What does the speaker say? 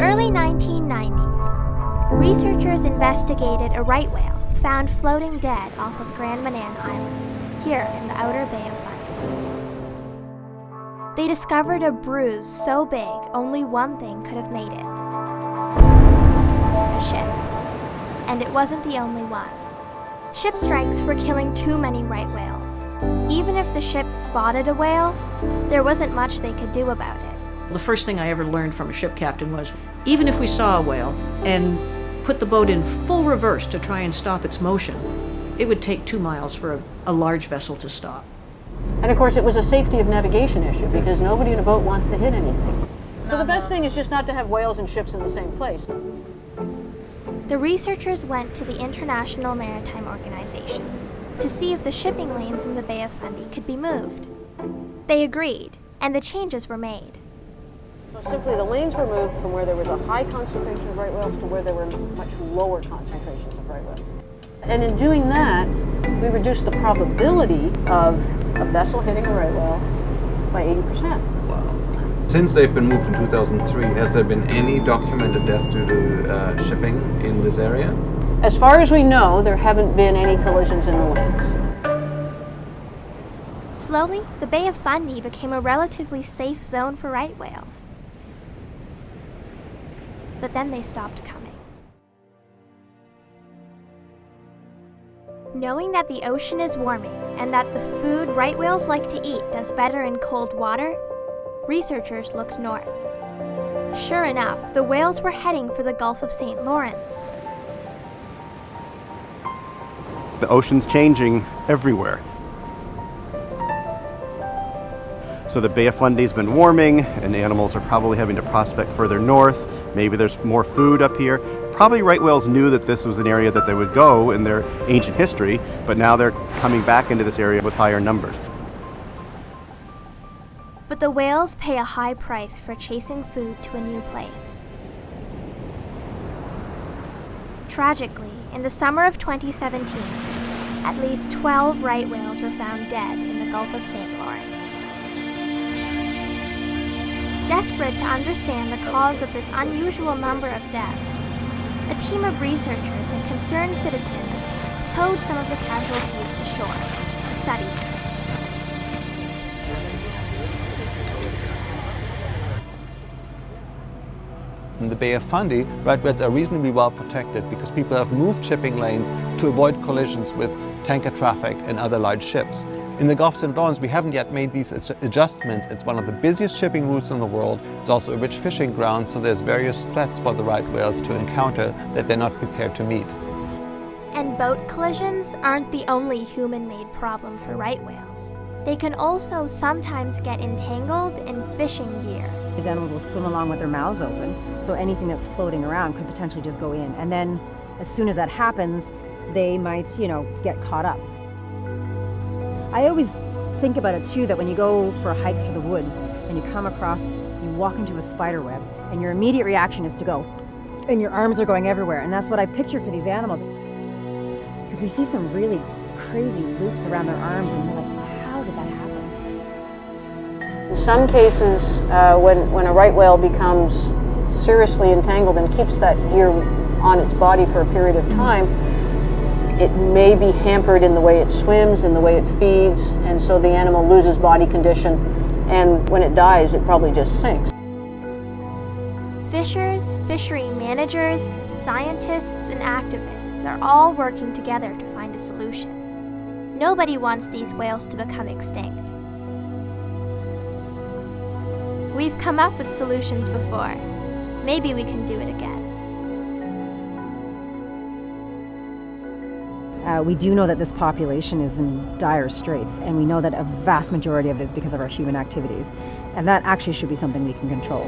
early 1990s, researchers investigated a right whale found floating dead off of Grand Manan Island, here in the outer Bay of Fundy. They discovered a bruise so big only one thing could have made it: a ship. And it wasn't the only one. Ship strikes were killing too many right whales. Even if the ship spotted a whale, there wasn't much they could do about it. The first thing I ever learned from a ship captain was, even if we saw a whale and put the boat in full reverse to try and stop its motion, it would take 2 miles for a large vessel to stop. And of course it was a safety of navigation issue because nobody in a boat wants to hit anything. So the best thing is just not to have whales and ships in the same place. The researchers went to the International Maritime Organization to see if the shipping lanes in the Bay of Fundy could be moved. They agreed, and the changes were made. So simply the lanes were moved from where there was a high concentration of right whales to where there were much lower concentrations of right whales. And in doing that, we reduced the probability of a vessel hitting a right whale by 80%. Since they've been moved in 2003, has there been any documented death due to shipping in this area? As far as we know, there haven't been any collisions in the lanes. Slowly, the Bay of Fundy became a relatively safe zone for right whales. But then they stopped coming. Knowing that the ocean is warming and that the food right whales like to eat does better in cold water, researchers looked north. Sure enough, the whales were heading for the Gulf of St. Lawrence. The ocean's changing everywhere. So the Bay of Fundy's been warming, and animals are probably having to prospect further north. Maybe there's more food up here. Probably right whales knew that this was an area that they would go in their ancient history, but now they're coming back into this area with higher numbers. But the whales pay a high price for chasing food to a new place. Tragically, in the summer of 2017, at least 12 right whales were found dead in the Gulf of St. Lawrence. Desperate to understand the cause of this unusual number of deaths, a team of researchers and concerned citizens towed some of the casualties to shore to study them. In the Bay of Fundy, right whales are reasonably well protected because people have moved shipping lanes to avoid collisions with tanker traffic and other large ships. In the Gulf of St. Lawrence, we haven't yet made these adjustments. It's one of the busiest shipping routes in the world. It's also a rich fishing ground, so there's various threats for the right whales to encounter that they're not prepared to meet. And boat collisions aren't the only human-made problem for right whales. They can also sometimes get entangled in fishing gear. These animals will swim along with their mouths open, so anything that's floating around could potentially just go in. And then, as soon as that happens, they might, get caught up. I always think about it too, that when you go for a hike through the woods and you come across, you walk into a spider web, and your immediate reaction is to go, and your arms are going everywhere. And that's what I picture for these animals. Because we see some really crazy loops around their arms, and you're like, how did that happen? In some cases, when a right whale becomes seriously entangled and keeps that gear on its body for a period of time, it may be hampered in the way it swims, in the way it feeds, and so the animal loses body condition, and when it dies, it probably just sinks. Fishers, fishery managers, scientists, and activists are all working together to find a solution. Nobody wants these whales to become extinct. We've come up with solutions before. Maybe we can do it again. We do know that this population is in dire straits, and we know that a vast majority of it is because of our human activities. And that actually should be something we can control.